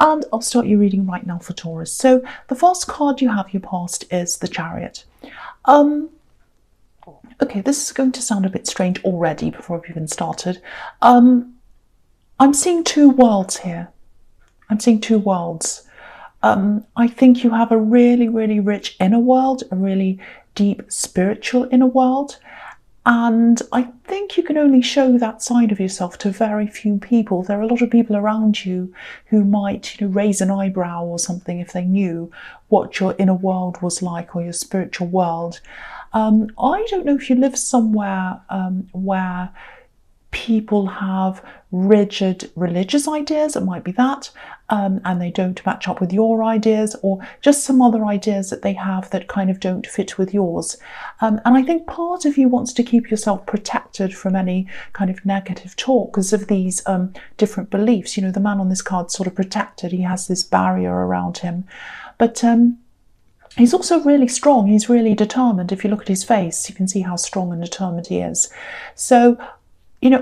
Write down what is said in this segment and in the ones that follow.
And I'll start your reading right now for Taurus. So the first card you have, your past, is the Chariot. Okay, this is going to sound a bit strange already before I've even started. I'm seeing two worlds here. I'm seeing two worlds. I think you have a really, really rich inner world, a really deep spiritual inner world. And I think you can only show that side of yourself to very few people. There are a lot of people around you who might, raise an eyebrow or something if they knew what your inner world was like, or your spiritual world. I don't know if you live somewhere where people have rigid religious ideas, it might be that, and they don't match up with your ideas, or just some other ideas that they have that kind of don't fit with yours. And I think part of you wants to keep yourself protected from any kind of negative talk because of these different beliefs. The man on this card's sort of protected, he has this barrier around him. But he's also really strong, he's really determined. If you look at his face, you can see how strong and determined he is. So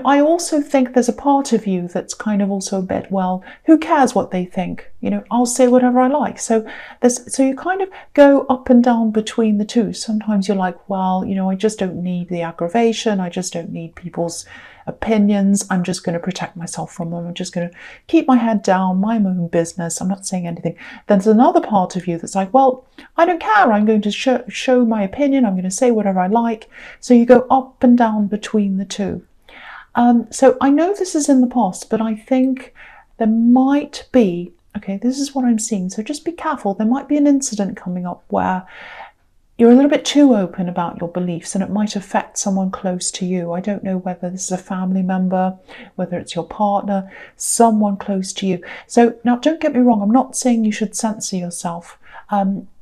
I also think there's a part of you that's kind of also a bit, well, who cares what they think? I'll say whatever I like. So you kind of go up and down between the two. Sometimes you're like, well, I just don't need the aggravation. I just don't need people's opinions. I'm just going to protect myself from them. I'm just going to keep my head down, mind my own business. I'm not saying anything. Then there's another part of you that's like, well, I don't care. I'm going to show my opinion. I'm going to say whatever I like. So you go up and down between the two. So I know this is in the past, but I think there might be, okay, this is what I'm seeing, so just be careful. There might be an incident coming up where you're a little bit too open about your beliefs and it might affect someone close to you. I don't know whether this is a family member, whether it's your partner, someone close to you. So now don't get me wrong, I'm not saying you should censor yourself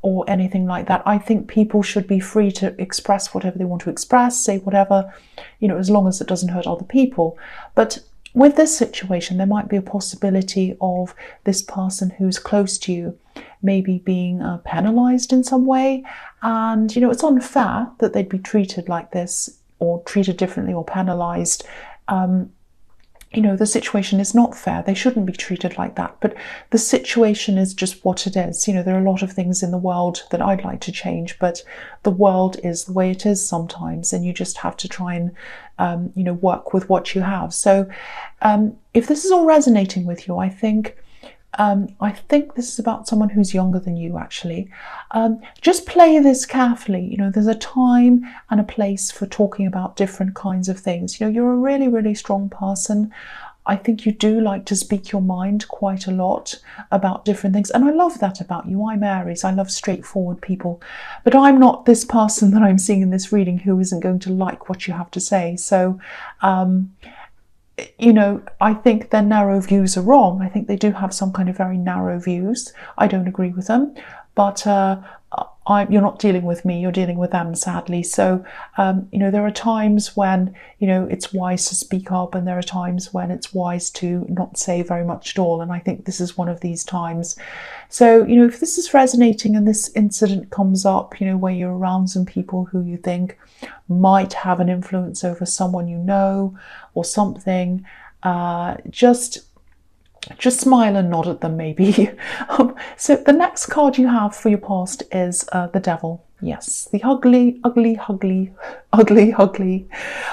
or anything like that. I think people should be free to express whatever they want to express, say whatever, as long as it doesn't hurt other people. But with this situation, there might be a possibility of this person who's close to you maybe being penalized in some way. And, it's unfair that they'd be treated like this or treated differently or penalized. The situation is not fair. They shouldn't be treated like that. But the situation is just what it is. There are a lot of things in the world that I'd like to change, but the world is the way it is sometimes, and you just have to try and, work with what you have. So if this is all resonating with you, I think this is about someone who's younger than you, actually. Just play this carefully. There's a time and a place for talking about different kinds of things. You're a really, really strong person. I think you do like to speak your mind quite a lot about different things. And I love that about you. I'm Aries. I love straightforward people. But I'm not this person that I'm seeing in this reading who isn't going to like what you have to say. So, I think their narrow views are wrong. I think they do have some kind of very narrow views. I don't agree with them, but you're not dealing with me, you're dealing with them, sadly. So, there are times when, it's wise to speak up, and there are times when it's wise to not say very much at all. And I think this is one of these times. So, if this is resonating and this incident comes up, where you're around some people who you think might have an influence over someone or something, just smile and nod at them, maybe. So the next card you have for your past is the Devil. Yes, the ugly. I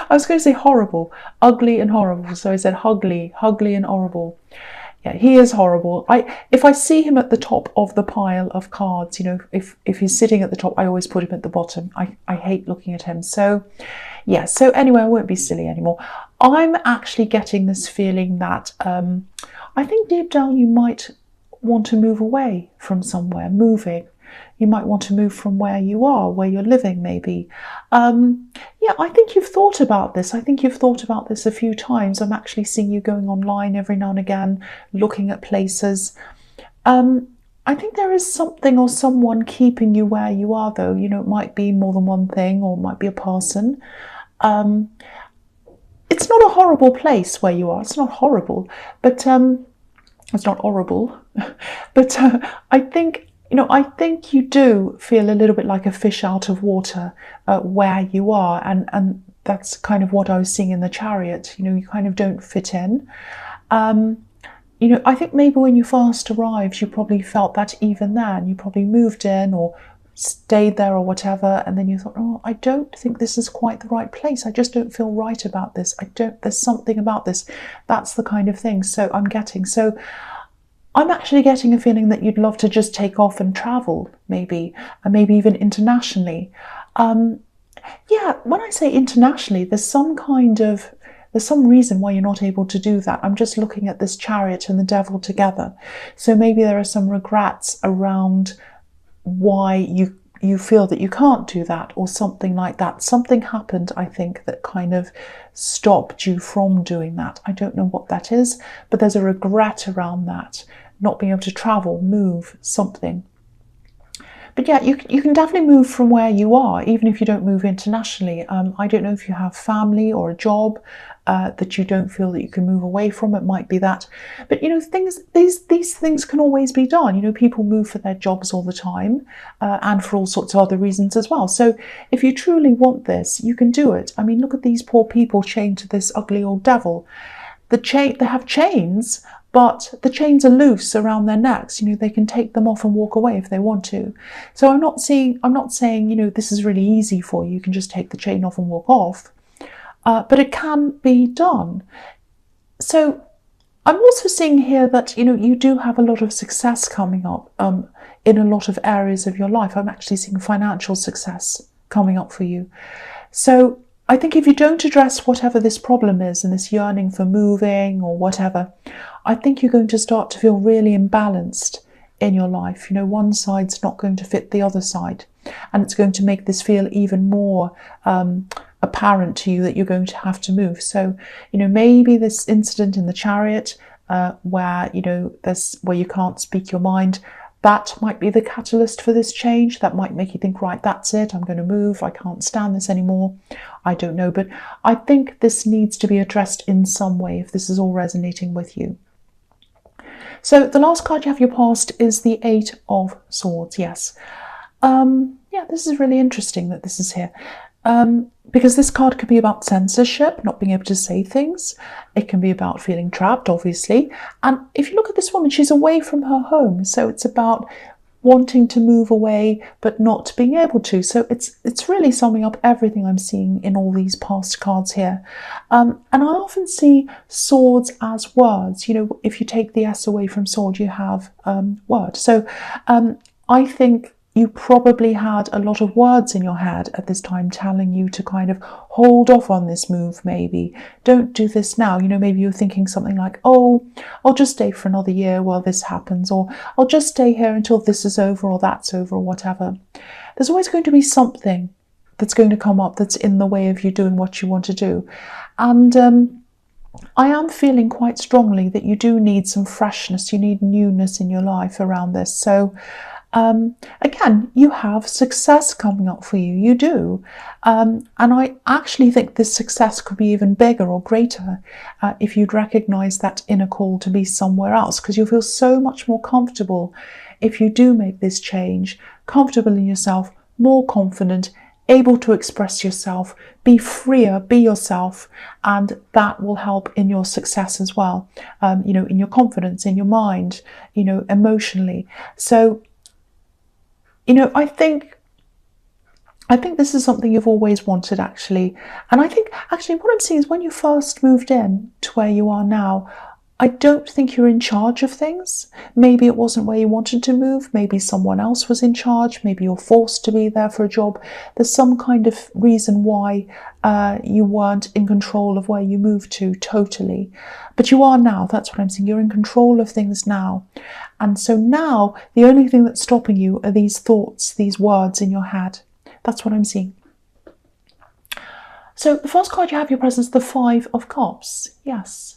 was going to say horrible, ugly and horrible. So I said ugly and horrible. Yeah, he is horrible. If I see him at the top of the pile of cards, if he's sitting at the top, I always put him at the bottom. I hate looking at him. So yeah, so anyway, I won't be silly anymore. I'm actually getting this feeling that I think deep down you might want to move away from somewhere, moving. You might want to move from where you are, where you're living, maybe. Yeah, I think you've thought about this. I think you've thought about this a few times. I'm actually seeing you going online every now and again, looking at places. I think there is something or someone keeping you where you are, though. It might be more than one thing, or it might be a person. It's not a horrible place where you are. It's not horrible, but it's not horrible. But I think you do feel a little bit like a fish out of water where you are, and that's kind of what I was seeing in the Chariot. You kind of don't fit in. you know, I think maybe when you first arrived, you probably felt that even then. You probably moved in or stayed there or whatever, and then you thought, oh, I don't think this is quite the right place. I just don't feel right about this. There's something about this. That's the kind of thing. So I'm actually getting a feeling that you'd love to just take off and travel, maybe, and maybe even internationally. Yeah, when I say internationally, there's some reason why you're not able to do that. I'm just looking at this Chariot and the Devil together. So maybe there are some regrets around why you feel that you can't do that, or something like that. Something happened, I think, that kind of stopped you from doing that. I don't know what that is, but there's a regret around that, not being able to travel, move, something. But yeah, you can definitely move from where you are, even if you don't move internationally. I don't know if you have family or a job that you don't feel that you can move away from. It might be that. But, you know, these things can always be done. You know, people move for their jobs all the time and for all sorts of other reasons as well. So if you truly want this, you can do it. I mean, look at these poor people chained to this ugly old devil. They have chains, but the chains are loose around their necks. You know, they can take them off and walk away if they want to. So I'm not saying, you know, this is really easy for you. You can just take the chain off and walk off. But it can be done. So I'm also seeing here that, you know, you do have a lot of success coming up in a lot of areas of your life. I'm actually seeing financial success coming up for you. So I think if you don't address whatever this problem is and this yearning for moving or whatever, I think you're going to start to feel really imbalanced in your life. You know, one side's not going to fit the other side, and it's going to make this feel even more apparent to you that you're going to have to move. So, you know, maybe this incident in the Chariot where, you know, where you can't speak your mind, that might be the catalyst for this change. That might make you think, right, that's it, I'm going to move, I can't stand this anymore. I don't know, but I think this needs to be addressed in some way if this is all resonating with you. So the last card you have your past is the Eight of Swords. Yes. Yeah, this is really interesting that this is here. Because this card could be about censorship, not being able to say things. It can be about feeling trapped, obviously. And if you look at this woman, she's away from her home. So it's about wanting to move away, but not being able to. So it's really summing up everything I'm seeing in all these past cards here. And I often see swords as words. You know, if you take the S away from sword, you have word. So I think you probably had a lot of words in your head at this time telling you to kind of hold off on this move, maybe. Don't do this now. You know, maybe you're thinking something like, oh, I'll just stay for another year while this happens, or I'll just stay here until this is over or that's over or whatever. There's always going to be something that's going to come up that's in the way of you doing what you want to do. And I am feeling quite strongly that you do need some freshness. You need newness in your life around this. So again, you have success coming up for you. You do. And I actually think this success could be even bigger or greater if you'd recognize that inner call to be somewhere else, because you'll feel so much more comfortable if you do make this change, comfortable in yourself, more confident, able to express yourself, be freer, be yourself, and that will help in your success as well, you know, in your confidence, in your mind, you know, emotionally. So, you know, I think this is something you've always wanted, actually. And I think, actually, what I'm seeing is when you first moved in to where you are now, I don't think you're in charge of things. Maybe it wasn't where you wanted to move. Maybe someone else was in charge. Maybe you're forced to be there for a job. There's some kind of reason why you weren't in control of where you moved to totally. But you are now. That's what I'm saying. You're in control of things now. And so now the only thing that's stopping you are these thoughts, these words in your head. That's what I'm seeing. So the first card you have your presence, the Five of Cups. Yes.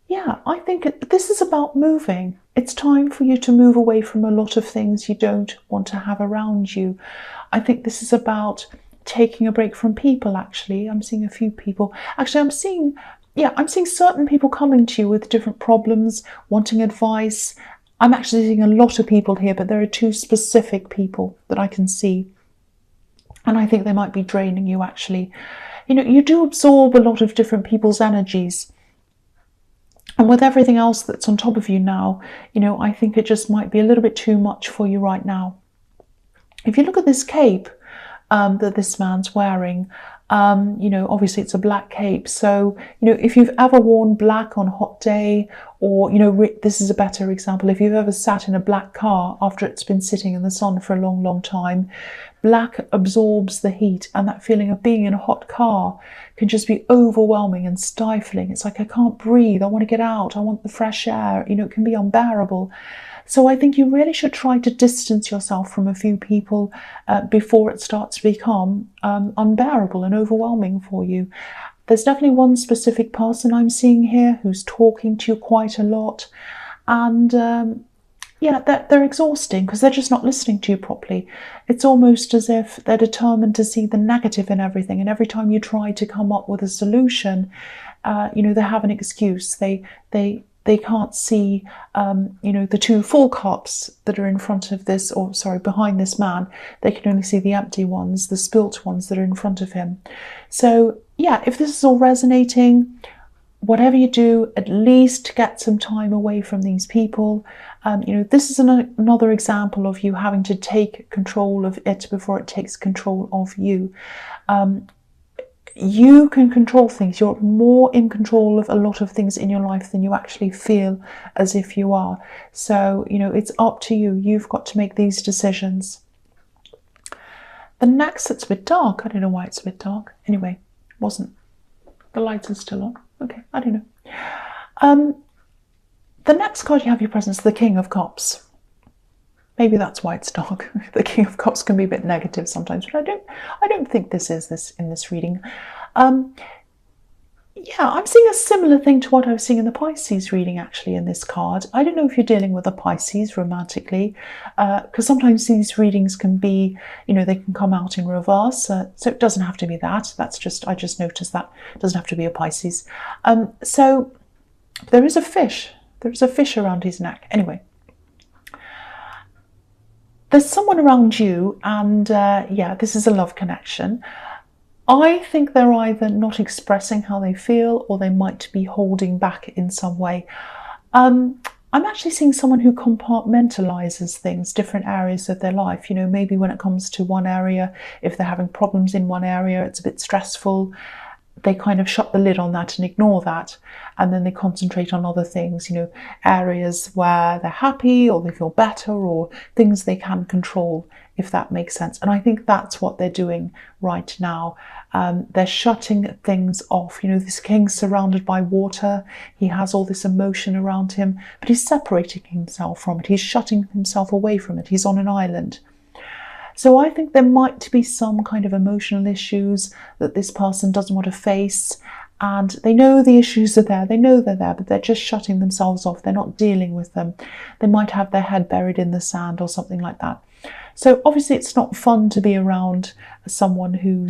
Yeah, I think this is about moving. It's time for you to move away from a lot of things you don't want to have around you. I think this is about taking a break from people, actually. I'm seeing a few people. Actually, I'm seeing certain people coming to you with different problems, wanting advice. I'm actually seeing a lot of people here, but there are two specific people that I can see. And I think they might be draining you, actually. You know, you do absorb a lot of different people's energies. And with everything else that's on top of you now, you know, I think it just might be a little bit too much for you right now. If you look at this cape that this man's wearing, you know, obviously it's a black cape. So, you know, if you've ever worn black on a hot day, or, you know, this is a better example, if you've ever sat in a black car after it's been sitting in the sun for a long, long time, black absorbs the heat, and that feeling of being in a hot car can just be overwhelming and stifling. It's like, I can't breathe, I want to get out, I want the fresh air, you know, it can be unbearable. So I think you really should try to distance yourself from a few people before it starts to become unbearable and overwhelming for you. There's definitely one specific person I'm seeing here who's talking to you quite a lot. And yeah, they're exhausting because they're just not listening to you properly. It's almost as if they're determined to see the negative in everything. And every time you try to come up with a solution, you know, they have an excuse. They can't see, you know, the two full cups that are in front of this, or sorry, behind this man. They can only see the empty ones, the spilt ones that are in front of him. So yeah, if this is all resonating, whatever you do, at least get some time away from these people. You know, this is another example of you having to take control of it before it takes control of you. You can control things. You're more in control of a lot of things in your life than you actually feel as if you are. So, you know, it's up to you. You've got to make these decisions. The next, it's a bit dark. I don't know why it's a bit dark. Anyway, wasn't. The lights are still on. Okay, I don't know. The next card you have your presence, the King of Cups. Maybe that's why it's dark. The King of Cups can be a bit negative sometimes, but I don't think this is in this reading. Yeah, I'm seeing a similar thing to what I was seeing in the Pisces reading, actually, in this card. I don't know if you're dealing with a Pisces romantically, because sometimes these readings can be, you know, they can come out in reverse. So it doesn't have to be that. I just noticed that. It doesn't have to be a Pisces. So there is a fish. There's a fish around his neck. Anyway. There's someone around you, and yeah, this is a love connection. I think they're either not expressing how they feel, or they might be holding back in some way. I'm actually seeing someone who compartmentalizes things, different areas of their life. You know, maybe when it comes to one area, if they're having problems in one area, it's a bit stressful, they kind of shut the lid on that and ignore that, and then they concentrate on other things, you know, areas where they're happy or they feel better, or things they can control, if that makes sense. And I think that's what they're doing right now. They're shutting things off. You know, this king's surrounded by water. He has all this emotion around him, but he's separating himself from it. He's shutting himself away from it. He's on an island. So I think there might be some kind of emotional issues that this person doesn't want to face, and they know the issues are there, they know they're there, but they're just shutting themselves off. They're not dealing with them. They might have their head buried in the sand or something like that. So obviously it's not fun to be around someone who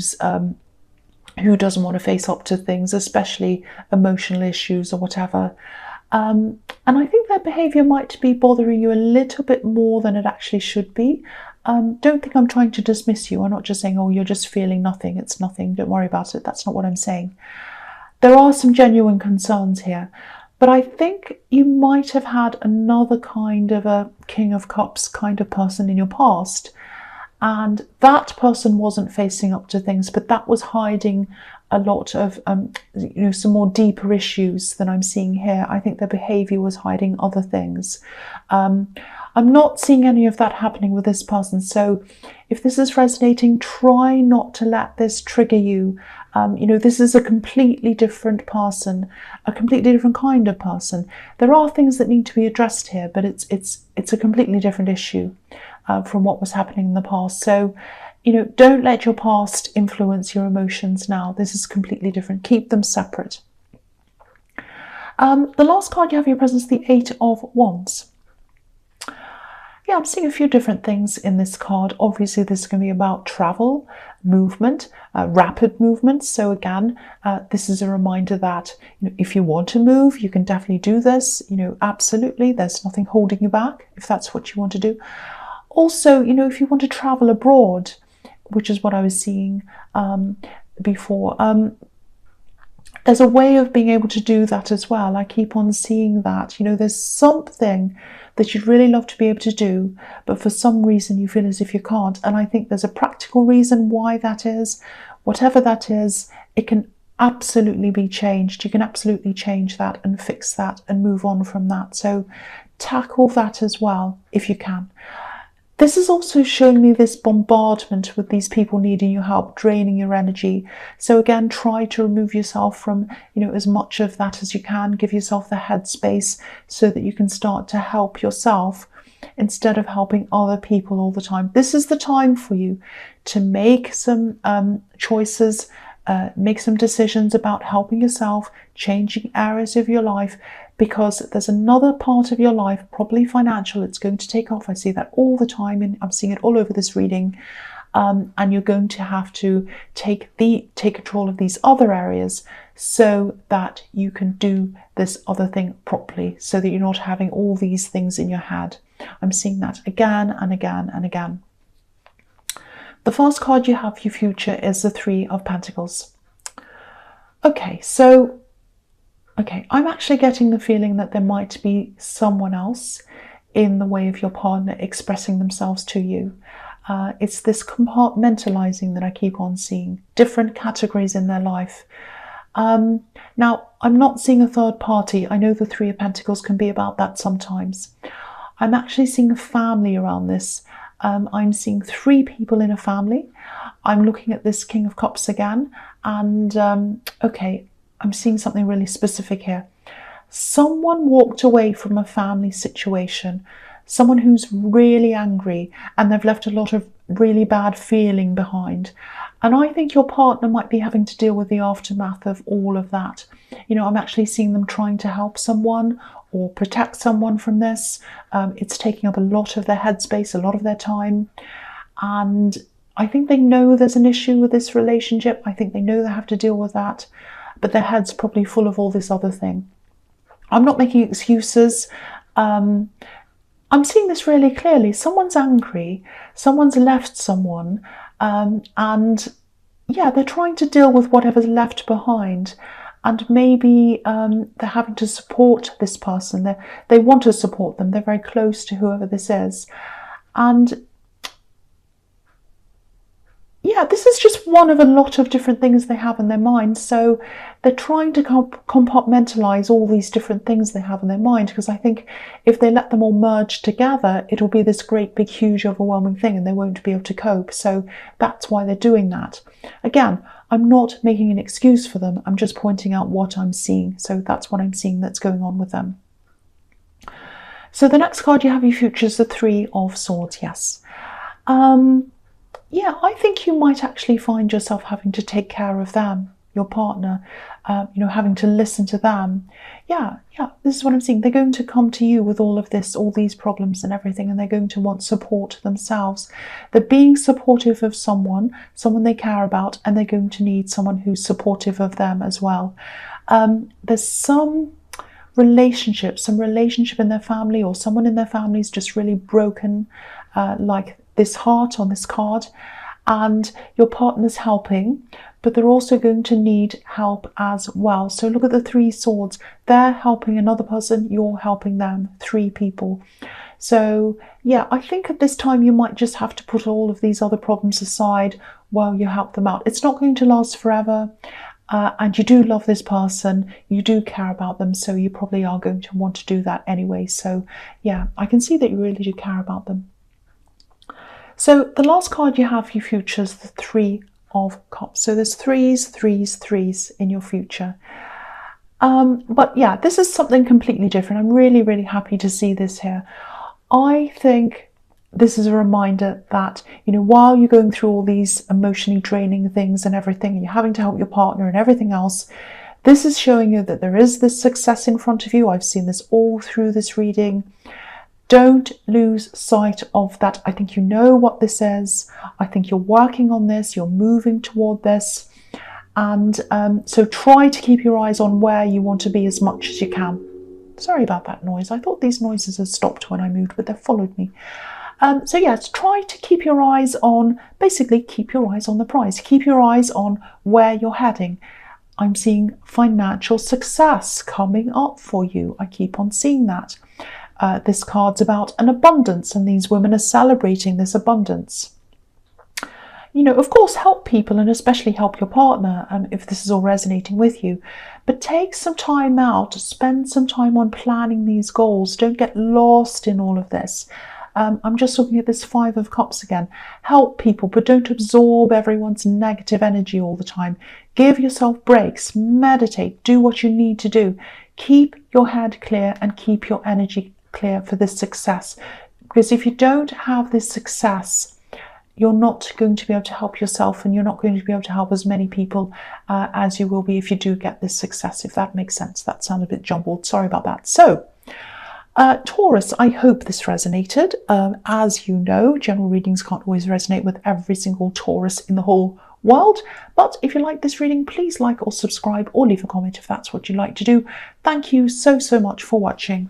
doesn't want to face up to things, especially emotional issues or whatever. And I think their behaviour might be bothering you a little bit more than it actually should be. Don't think I'm trying to dismiss you. I'm not just saying, oh, you're just feeling nothing. It's nothing. Don't worry about it. That's not what I'm saying. There are some genuine concerns here. But I think you might have had another kind of a King of Cups kind of person in your past. And that person wasn't facing up to things, but that was hiding a lot of, you know, some more deeper issues than I'm seeing here. I think their behaviour was hiding other things. I'm not seeing any of that happening with this person. So if this is resonating, try not to let this trigger you. You know, this is a completely different person, a completely different kind of person. There are things that need to be addressed here, but it's a completely different issue from what was happening in the past. So, you know, don't let your past influence your emotions now. This is completely different. Keep them separate. The last card you have in your presence, the Eight of Wands. Yeah, I'm seeing a few different things in this card. Obviously, this is going to be about travel, movement, rapid movement. So again, this is a reminder that, you know, if you want to move, you can definitely do this. You know, absolutely. There's nothing holding you back if that's what you want to do. Also, you know, if you want to travel abroad, which is what I was seeing before, there's a way of being able to do that as well. I keep on seeing that, you know, there's something that you'd really love to be able to do, but for some reason you feel as if you can't. And I think there's a practical reason why that is. Whatever that is, it can absolutely be changed. You can absolutely change that and fix that and move on from that. So tackle that as well if you can. This is also showing me this bombardment with these people needing your help, draining your energy. So again, try to remove yourself from, you know, as much of that as you can. Give yourself the headspace so that you can start to help yourself instead of helping other people all the time. This is the time for you to make some choices, make some decisions about helping yourself, changing areas of your life, because there's another part of your life, probably financial, it's going to take off. I see that all the time, and I'm seeing it all over this reading. And you're going to have to take control of these other areas so that you can do this other thing properly, so that you're not having all these things in your head. I'm seeing that again and again and again. The first card you have for your future is the Three of Pentacles. Okay, so I'm actually getting the feeling that there might be someone else in the way of your partner expressing themselves to you. It's this compartmentalizing that I keep on seeing, different categories in their life. Now, I'm not seeing a third party. I know the Three of Pentacles can be about that sometimes. I'm actually seeing a family around this. I'm seeing three people in a family. I'm looking at this King of Cups again, and okay, I'm seeing something really specific here. Someone walked away from a family situation, someone who's really angry, and they've left a lot of really bad feeling behind. And I think your partner might be having to deal with the aftermath of all of that. You know, I'm actually seeing them trying to help someone or protect someone from this. It's taking up a lot of their headspace, a lot of their time. And I think they know there's an issue with this relationship. I think they know they have to deal with that, but their head's probably full of all this other thing. I'm not making excuses. I'm seeing this really clearly. Someone's angry, someone's left someone, and yeah, they're trying to deal with whatever's left behind. And maybe they're having to support this person. They want to support them. They're very close to whoever this is. And yeah, this is just one of a lot of different things they have in their mind. So they're trying to compartmentalize all these different things they have in their mind, because I think if they let them all merge together, it'll be this great, big, huge, overwhelming thing, and they won't be able to cope. So that's why they're doing that. Again, I'm not making an excuse for them. I'm just pointing out what I'm seeing. So that's what I'm seeing that's going on with them. So the next card you have in your future is the Three of Swords. Yes. Yeah, I think you might actually find yourself having to take care of them, your partner, you know, having to listen to them. Yeah, this is what I'm seeing. They're going to come to you with all of this, all these problems and everything, and they're going to want support themselves. They're being supportive of someone they care about, and they're going to need someone who's supportive of them as well. There's some relationship in their family, or someone in their family is just really broken, like this heart on this card, and your partner's helping, but they're also going to need help as well. So look at the Three Swords. They're helping another person, you're helping them, three people. So yeah, I think at this time you might just have to put all of these other problems aside while you help them out. It's not going to last forever, and you do love this person, you do care about them, so you probably are going to want to do that anyway. So yeah, I can see that you really do care about them. So the last card you have for your future is the Three of Cups. So there's threes in your future. But yeah, this is something completely different. I'm really, really happy to see this here. I think this is a reminder that, you know, while you're going through all these emotionally draining things and everything, and you're having to help your partner and everything else, this is showing you that there is this success in front of you. I've seen this all through this reading. Don't lose sight of that. I think you know what this is. I think you're working on this. You're moving toward this. And so try to keep your eyes on where you want to be as much as you can. Sorry about that noise. I thought these noises had stopped when I moved, but they followed me. So yes, try to keep your eyes on, basically keep your eyes on the prize. Keep your eyes on where you're heading. I'm seeing financial success coming up for you. I keep on seeing that. This card's about an abundance, and these women are celebrating this abundance. You know, of course, help people, and especially help your partner if this is all resonating with you. But take some time out, spend some time on planning these goals. Don't get lost in all of this. I'm just looking at this Five of Cups again. Help people, but don't absorb everyone's negative energy all the time. Give yourself breaks, meditate, do what you need to do. Keep your head clear and keep your energy clear for this success. Because if you don't have this success, you're not going to be able to help yourself, and you're not going to be able to help as many people as you will be if you do get this success, if that makes sense. That sounded a bit jumbled. Sorry about that. So, Taurus, I hope this resonated. As you know, general readings can't always resonate with every single Taurus in the whole world. But if you like this reading, please like or subscribe or leave a comment if that's what you'd like to do. Thank you so much for watching.